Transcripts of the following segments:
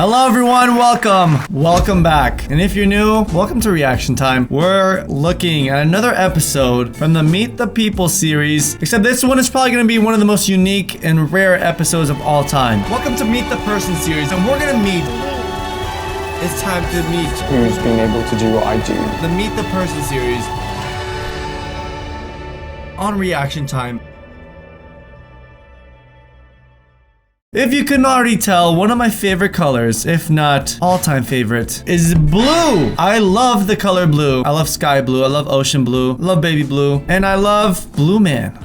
Hello everyone, welcome back. And if you're new, welcome to Reaction Time. We're looking at another episode from the Meet the People series, except this one is probably going to be one of the most unique and rare episodes of all time. Welcome to Meet the Person series, and we're going to meet. It's time to meet. Who's been able to do what I do? The Meet the Person series on Reaction Time. If you couldn't already tell, one of my favorite colors, if not all-time favorite, is blue. I love the color blue. I love sky blue. I love ocean blue. I love baby blue. And I love Blue Man.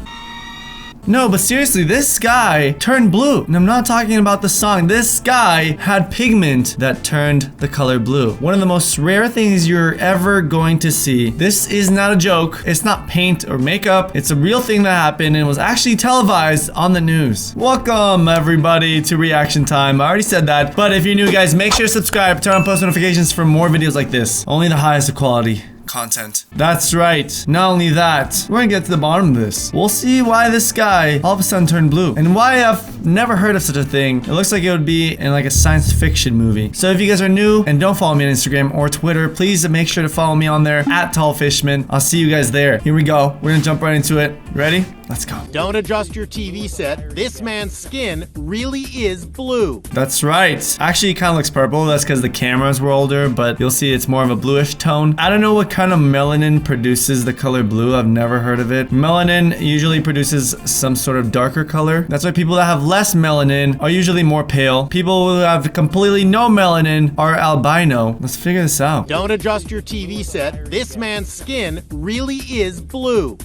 No, but seriously, this sky turned blue. And I'm not talking about the song. This sky had pigment that turned the color blue. One of the most rare things you're ever going to see. This is not a joke. It's not paint or makeup. It's a real thing that happened and was actually televised on the news. Welcome, everybody, to Reaction Time. I already said that. But if you're new, guys, make sure to subscribe. Turn on post notifications for more videos like this. Only the highest of quality content. That's right. Not only that, we're gonna get to the bottom of this. We'll see why this guy all of a sudden turned blue and why I've never heard of such a thing. It looks like it would be in like a science fiction movie. So if you guys are new and don't follow me on Instagram or Twitter, please make sure to follow me on there at TallFishman. I'll see you guys there. Here we go. We're gonna jump right into it. Ready? Let's go. Don't adjust your TV set. This man's skin really is blue. That's right. Actually, it kind of looks purple. That's because the cameras were older, but you'll see it's more of a bluish tone. I don't know what kind of melanin produces the color blue. I've never heard of it. Melanin usually produces some sort of darker color. That's why people that have less melanin are usually more pale. People who have completely no melanin are albino. Let's figure this out. Don't adjust your TV set. This man's skin really is blue.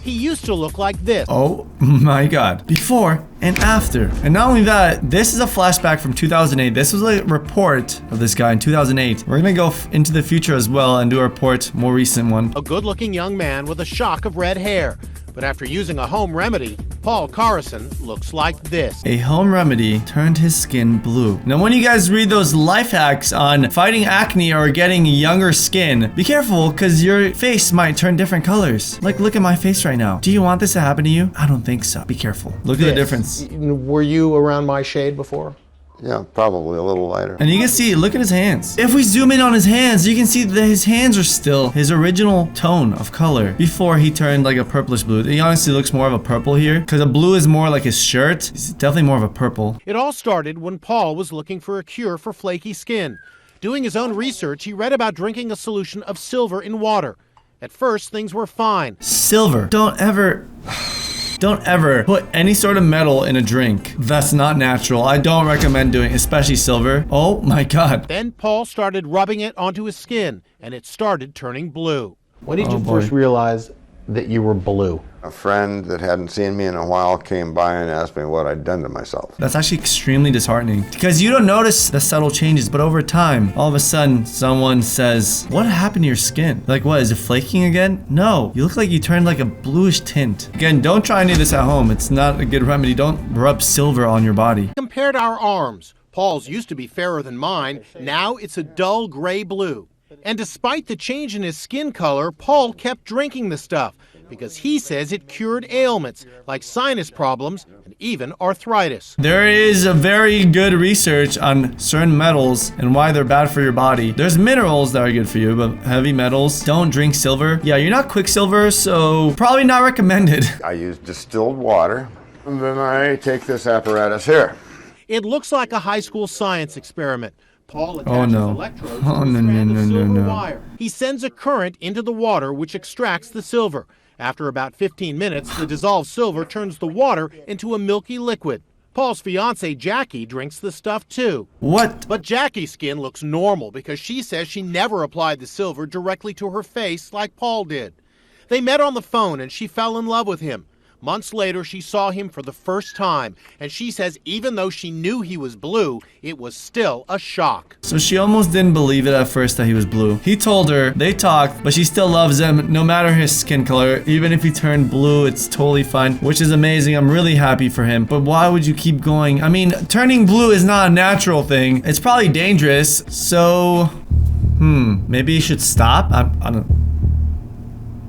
He used to look like this. Oh my god. Before and after. And not only that, this is a flashback from 2008. This was a report of this guy in 2008. We're gonna go into the future as well and do a report, more recent one. A good-looking young man with a shock of red hair. But after using a home remedy, Paul Carson looks like this. A home remedy turned his skin blue. Now, when you guys read those life hacks on fighting acne or getting younger skin, be careful because your face might turn different colors. Like, look at my face right now. Do you want this to happen to you? I don't think so. Be careful. Look at the difference. Were you around my shade before? Yeah, probably a little lighter. And you can see, look at his hands. If we zoom in on his hands, you can see that his hands are still his original tone of color before he turned like a purplish blue. He honestly looks more of a purple here because a blue is more like his shirt. It's definitely more of a purple. It all started when Paul was looking for a cure for flaky skin. Doing his own research, he read about drinking a solution of silver in water. At first, things were fine. Silver. Don't ever put any sort of metal in a drink. That's not natural. I don't recommend doing, especially silver. Oh my god. Then Paul started rubbing it onto his skin, and it started turning blue. When did you first realize that you were blue? A friend that hadn't seen me in a while came by and asked me what I'd done to myself. That's actually extremely disheartening because you don't notice the subtle changes, but over time, all of a sudden, someone says, what happened to your skin? Like, what, is it flaking again? No, you look like you turned like a bluish tint. Again, don't try any of this at home. It's not a good remedy. Don't rub silver on your body. Compared our arms. Paul's used to be fairer than mine. Now it's a dull gray blue. And despite the change in his skin color, Paul kept drinking the stuff because he says it cured ailments like sinus problems and even arthritis. There is a very good research on certain metals and why they're bad for your body. There's minerals that are good for you, but heavy metals, don't drink silver. Yeah, you're not Quicksilver, so probably not recommended. I use distilled water, and then I take this apparatus here. It looks like a high school science experiment. Paul attaches electrodes to a no. silver wire. He sends a current into the water which extracts the silver. After about 15 minutes, the dissolved silver turns the water into a milky liquid. Paul's fiancée, Jackie, drinks the stuff too. What? But Jackie's skin looks normal because she says she never applied the silver directly to her face like Paul did. They met on the phone and she fell in love with him. Months later, she saw him for the first time, and she says even though she knew he was blue, it was still a shock. So she almost didn't believe it at first that he was blue. He told her, they talked, but she still loves him no matter his skin color. Even if he turned blue, it's totally fine, which is amazing. I'm really happy for him. But why would you keep going? I mean, turning blue is not a natural thing. It's probably dangerous. So, maybe you should stop?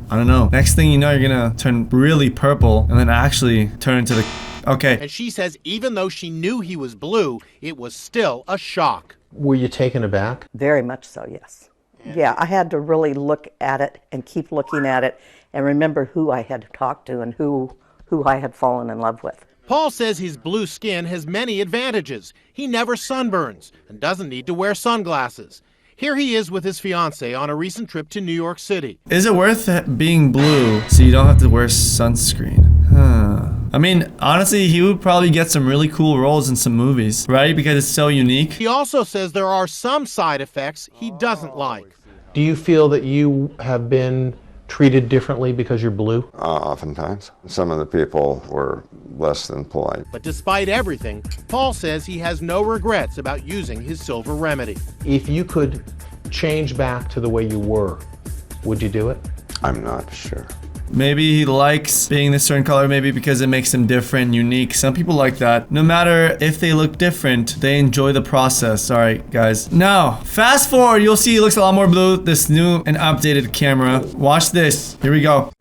I don't know. Next thing you know, you're gonna turn really purple and then actually turn into the Okay. And she says even though she knew he was blue, it was still a shock. Were you taken aback? Very much so, yes. Yeah, I had to really look at it and keep looking at it and remember who I had talked to and who I had fallen in love with. Paul says his blue skin has many advantages. He never sunburns and doesn't need to wear sunglasses. Here he is with his fiancée on a recent trip to New York City. Is it worth being blue so you don't have to wear sunscreen? I mean, honestly, he would probably get some really cool roles in some movies, right? Because it's so unique. He also says there are some side effects he doesn't like. Do you feel that you have been treated differently because you're blue? Oftentimes. Some of the people were less than polite. But despite everything, Paul says he has no regrets about using his silver remedy. If you could change back to the way you were, would you do it? I'm not sure. Maybe he likes being this certain color, maybe because it makes him different, unique. Some people like that. No matter if they look different, they enjoy the process. All right, guys. Now, fast forward, you'll see he looks a lot more blue. This new and updated camera. Watch this. Here we go.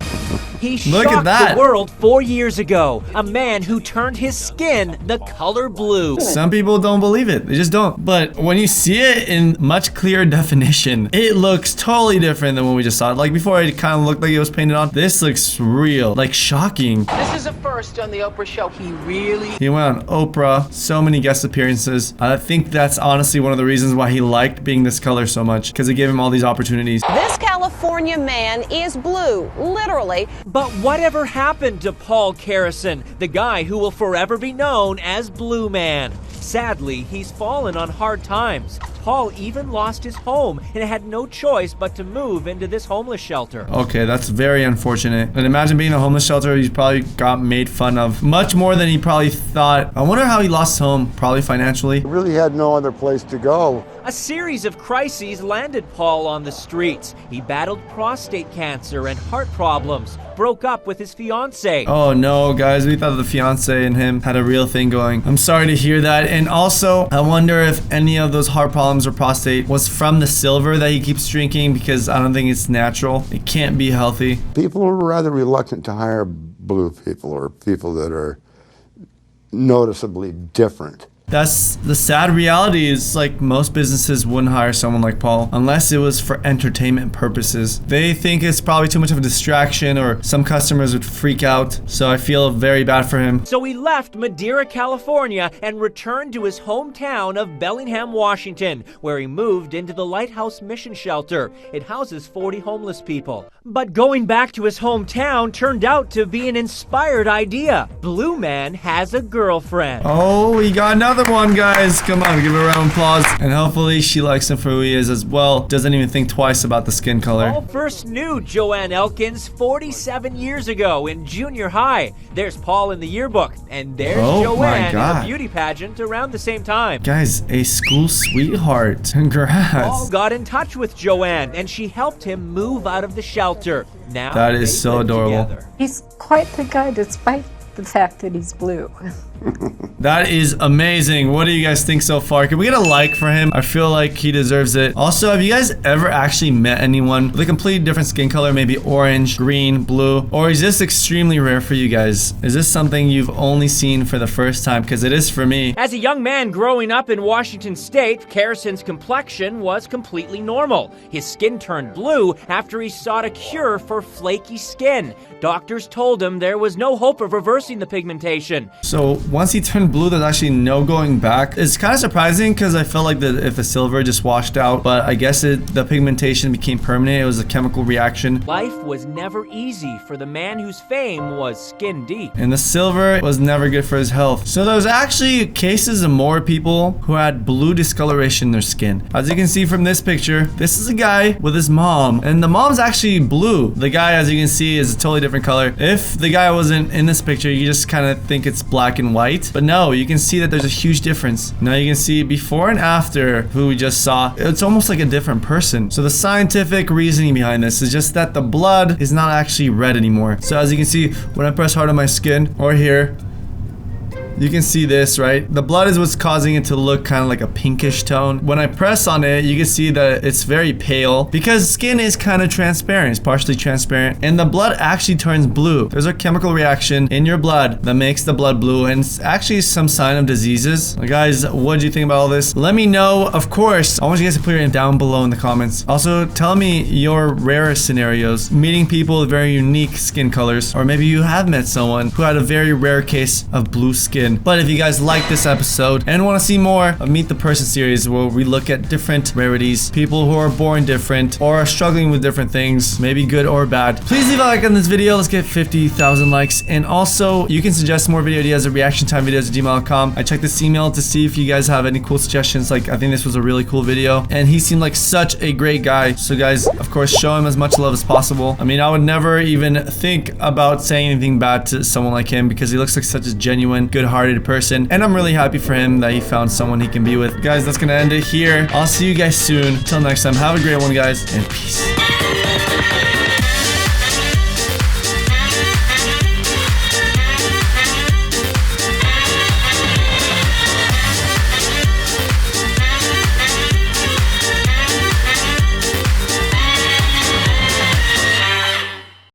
He Look at shocked that. the world 4 years ago. A man who turned his skin the color blue. Some people don't believe it. They just don't. But when you see it in much clearer definition, it looks totally different than when we just saw it. Like before, it kind of looked like it was painted on. This looks real, like shocking. This is a first on the Oprah show. He went on Oprah, so many guest appearances. I think that's honestly one of the reasons why he liked being this color so much, because it gave him all these opportunities. This California man is blue, literally. But whatever happened to Paul Carrison, the guy who will forever be known as Blue Man? Sadly, he's fallen on hard times. Paul even lost his home and had no choice but to move into this homeless shelter. Okay, that's very unfortunate. And imagine being in a homeless shelter, he probably got made fun of much more than he probably thought. I wonder how he lost his home, probably financially. He really had no other place to go. A series of crises landed Paul on the streets. He battled prostate cancer and heart problems, broke up with his fiancée. Oh no, guys, we thought the fiance and him had a real thing going. I'm sorry to hear that. And also, I wonder if any of those heart problems or prostate was from the silver that he keeps drinking, because I don't think it's natural. It can't be healthy. People are rather reluctant to hire blue people or people that are noticeably different. That's the sad reality, is like most businesses wouldn't hire someone like Paul unless it was for entertainment purposes. They think it's probably too much of a distraction, or some customers would freak out. So I feel very bad for him. So he left Madera, California and returned to his hometown of Bellingham, Washington, where he moved into the Lighthouse Mission Shelter. It houses 40 homeless people. But going back to his hometown turned out to be an inspired idea. Blue Man has a girlfriend. Oh, he got another one, guys. Come on, give her a round of applause. And hopefully she likes him for who he is as well. Doesn't even think twice about the skin color. Paul first knew Joanne Elkins 47 years ago in junior high. There's Paul in the yearbook, and there's Joanne in a beauty pageant around the same time. Guys, a school sweetheart. Congrats. Paul got in touch with Joanne, and she helped him move out of the shelter. Now that is so adorable. Together. He's quite the guy despite the fact that he's blue. That is amazing. What do you guys think so far? Can we get a like for him? I feel like he deserves it. Also, have you guys ever actually met anyone with a completely different skin color? Maybe orange, green, blue? Or is this extremely rare for you guys? Is this something you've only seen for the first time? Because it is for me. As a young man growing up in Washington State, Carrison's complexion was completely normal. His skin turned blue after he sought a cure for flaky skin. Doctors told him there was no hope of reversing the pigmentation. So once he turned blue, there's actually no going back. It's kind of surprising, because I felt like if the silver just washed out, but I guess the pigmentation became permanent. It was a chemical reaction. Life was never easy for the man whose fame was skin deep. And the silver was never good for his health. So there's actually cases of more people who had blue discoloration in their skin. As you can see from this picture, this is a guy with his mom, and the mom's actually blue. The guy, as you can see, is a totally different color. If the guy wasn't in this picture, you just kind of think it's black and white, but no, you can see that there's a huge difference. Now you can see before and after who we just saw. It's almost like a different person. So the scientific reasoning behind this is just that the blood is not actually red anymore. So as you can see, when I press hard on my skin or here, you can see this, right? The blood is what's causing it to look kind of like a pinkish tone. When I press on it, you can see that it's very pale because skin is kind of transparent. It's partially transparent, and the blood actually turns blue. There's a chemical reaction in your blood that makes the blood blue, and it's actually some sign of diseases. Guys, what do you think about all this? Let me know. Of course, I want you guys to put it down below in the comments. Also, tell me your rarest scenarios, meeting people with very unique skin colors, or maybe you have met someone who had a very rare case of blue skin. But if you guys like this episode and want to see more of Meet the Person series where we look at different rarities, people who are born different or are struggling with different things, maybe good or bad, please leave a like on this video. Let's get 50,000 likes. And also, you can suggest more video ideas at reactiontimevideos@gmail.com. I checked this email to see if you guys have any cool suggestions. Like, I think this was a really cool video, and he seemed like such a great guy. So guys, of course, show him as much love as possible. I mean, I would never even think about saying anything bad to someone like him because he looks like such a genuine, good-hearted person, and I'm really happy for him that he found someone he can be with. Guys, that's gonna end it here. I'll see you guys soon. Till next time, have a great one, guys, and peace.